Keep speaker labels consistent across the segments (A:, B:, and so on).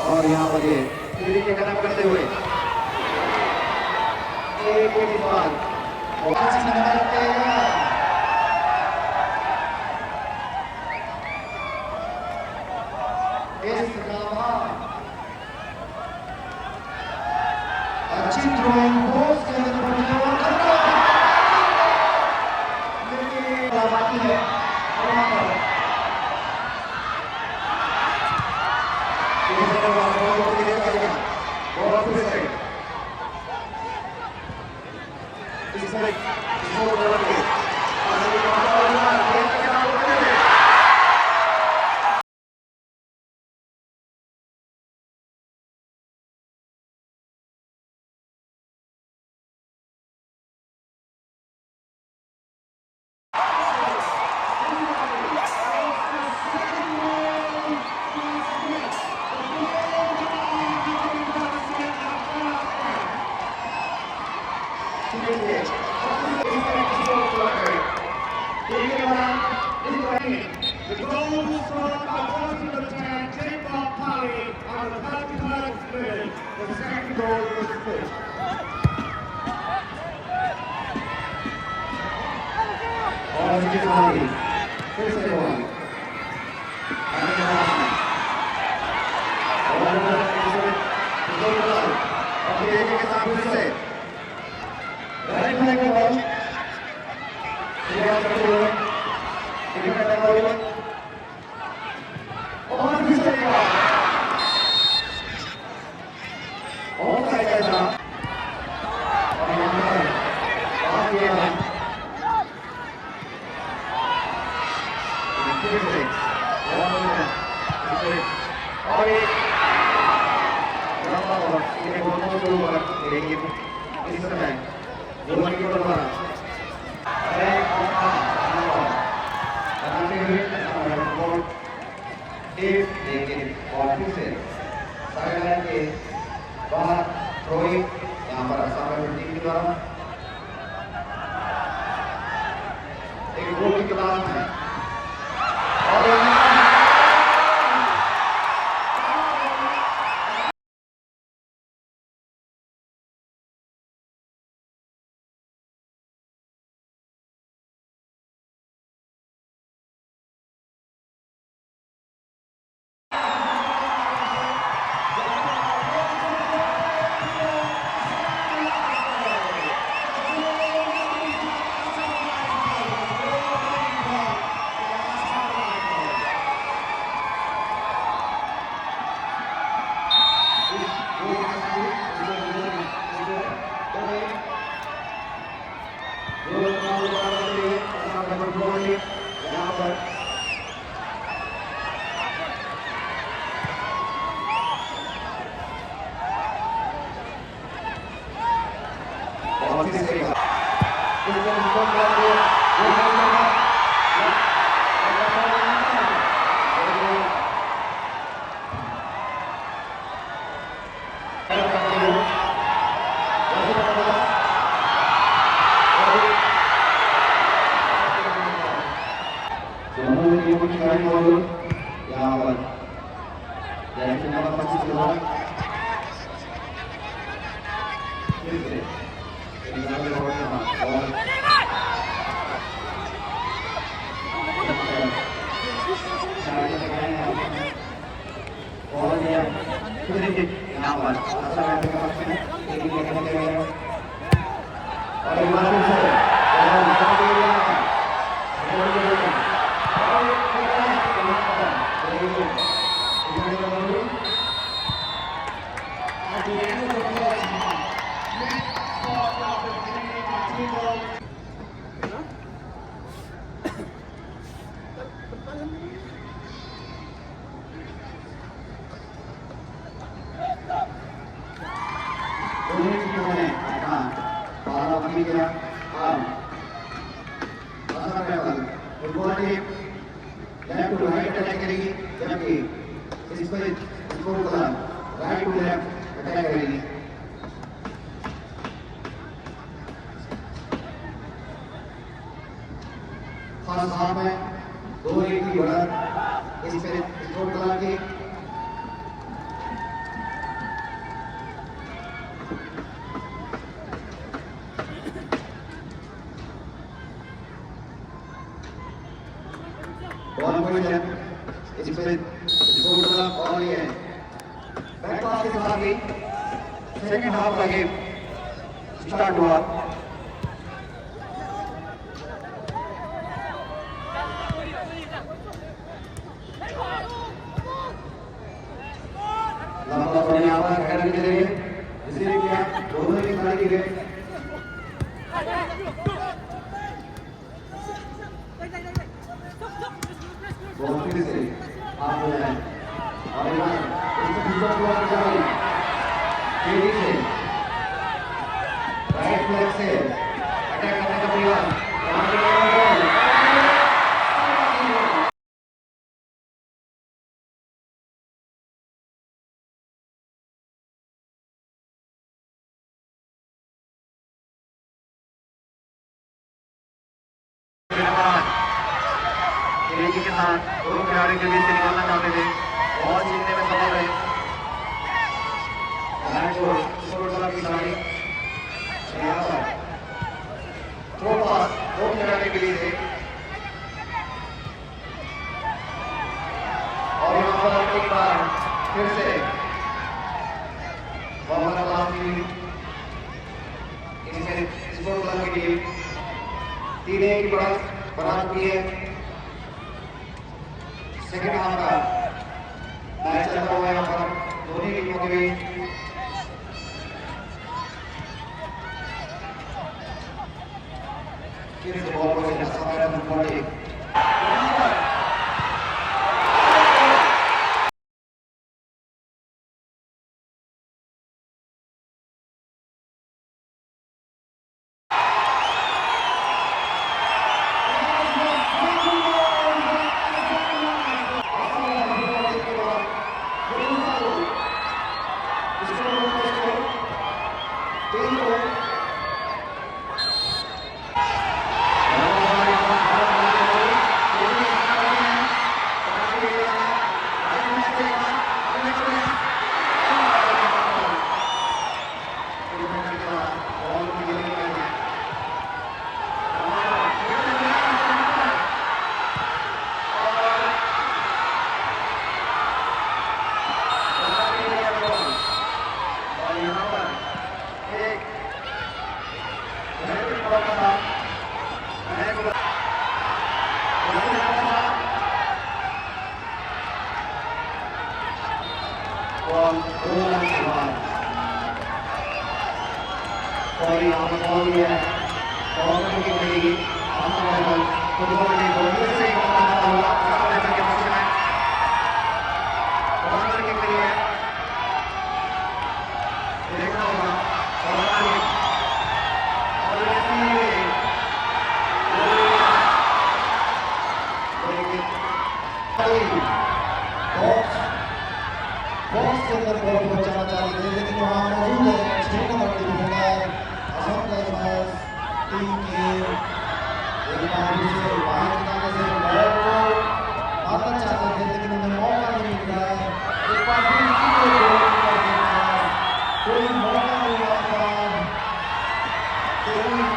A: और यहाँ पर ये सीढ़ी के कदम करते हुए एक इस बार अच्छी थ्रोइंग पोस्ट के अंदर बाकी है The second goal was the first. Positive खिलाड़ी फिर से बॉल आगे के पास में बॉल और ये के साथ फिर से राइट में की बॉल क्लियर करते हुए क्लियर करते हुए और फिर से और साइड ऐसा और यहाँ पर बात ये है फिर से और एक लंबा बॉल ये दोनों के ऊपर लेकिन इस समय गोल की ओर बढ़ा लेकिन और फिर से साइड लाइन के बाहर थ्रोइंग यहाँ पर सामने टीम के द्वारा एक गोल की तलाश में और यहाँ पर बहुत ही सही यहाँ पर जैसे नंबर 25 के द्वारा फिर से यहाँ पर football team left to right attack करेगी जबकि इस पर स्कोर का राइट टू लेफ्ट अटैक करेगी फर्स्ट हाफ में 2-1 की बढ़त इस पर स्कोर करा के बॉल पोजीशन इस पर स्कोर करा और ये बैक पास के साथ ही सेकंड हाफ का गेम स्टार्ट हुआ लंबा बॉल यहाँ पर हेडर के जरिए रिसीव किया दोनों ही खिलाड़ी गए बहुत फिर से आप हो जाए और इसको दूसरा बॉल जाए तेजी से राइट लेग से अटैक करने का प्रयास तेजी के साथ दोनों खिलाड़ियों के बीच से निकालना चाहते थे और जीतने में सफल रहे खिलाड़ी यहाँ पर थ्रो पास दो खिलाड़ी के लिए थे डिले की बरात हुई है। सेकंड हाफ का मैच चलता हुआ यहाँ पर दोनों टीमों के बीच। फिर से बॉल को सफाया नंबर 1 और यहाँ पर बॉल भी है, बॉल को किक मिलेगी फुटबॉल की बॉल से ही बॉल का हुआ के पक्ष में बॉल की किक मिली है। देखना होगा बॉक्स के अंदर बॉल पहुंचाना चाहिए थे, लेकिन वहाँ मौजूद है 6 नंबर की डिफेंडर टीम के एक बार से बाहर निकालने से बॉल को मारना चाहते थे, लेकिन उन्हें मौका नहीं मिल रहा है। एक बार फिर कोई मौका नहीं मिला था, कोई बॉल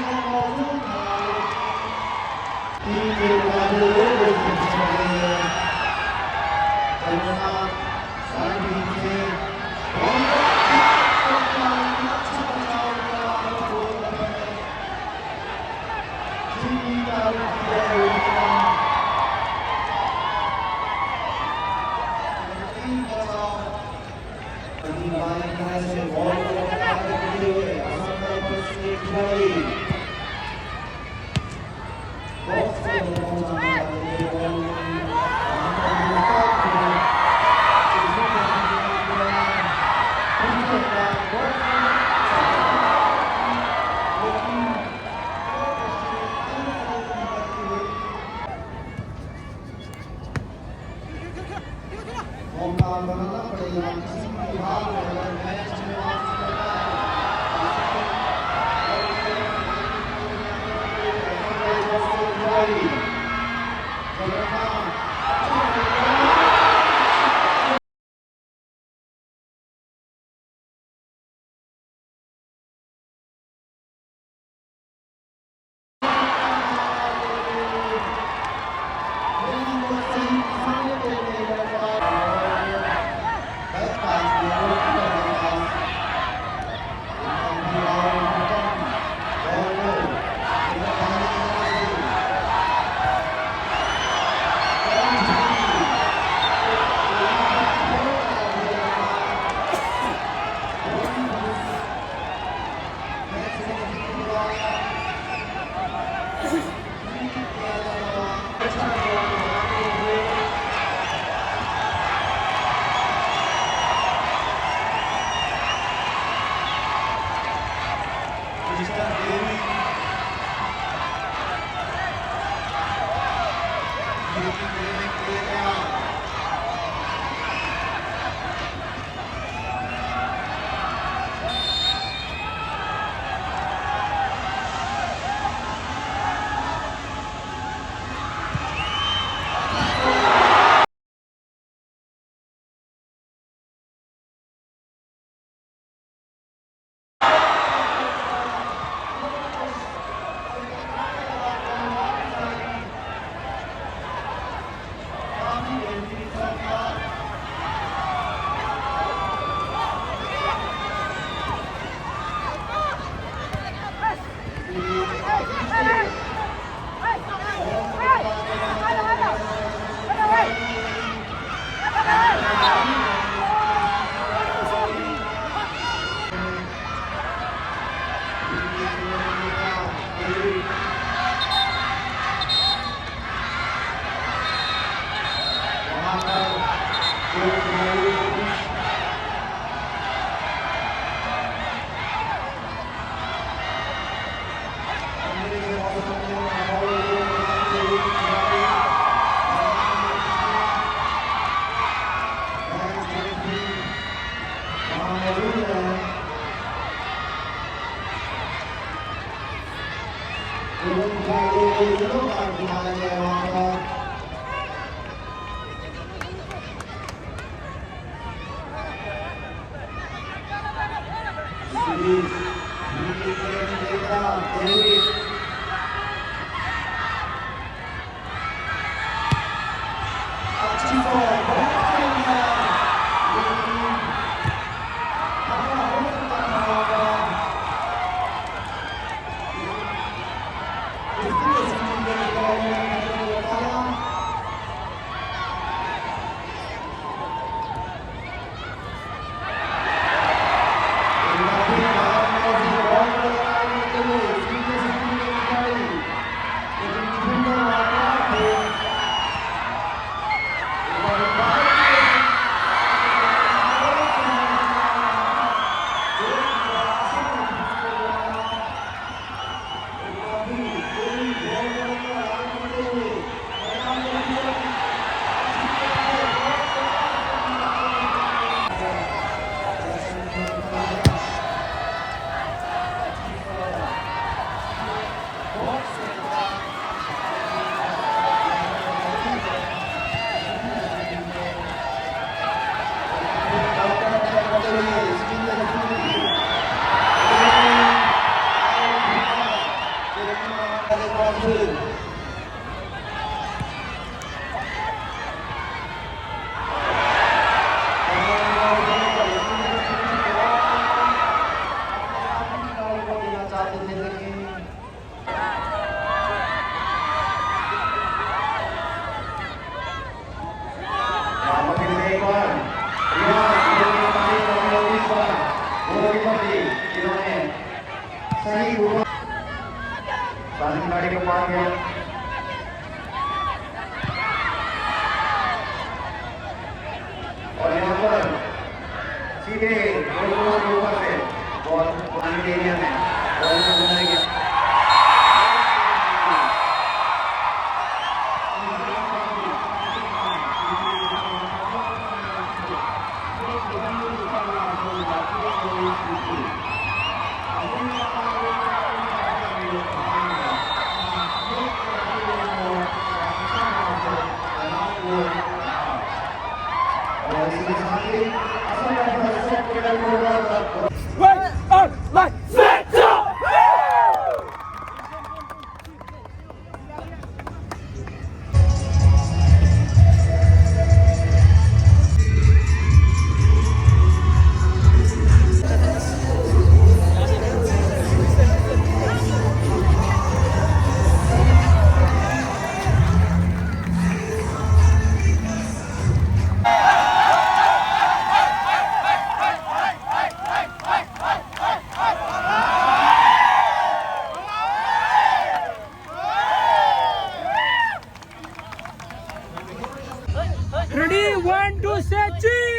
A: को मौजूद है टीम के बाजू बनाना पड़ेगा किसी भी हाल में अगर मैच में वापस करना गाड़ी के पास गया और यहाँ पर सीधे गोल के ऊपर से बॉल पानी के एरिया में बॉल में बनाया गया
B: Ready? 1, 2, say cheese!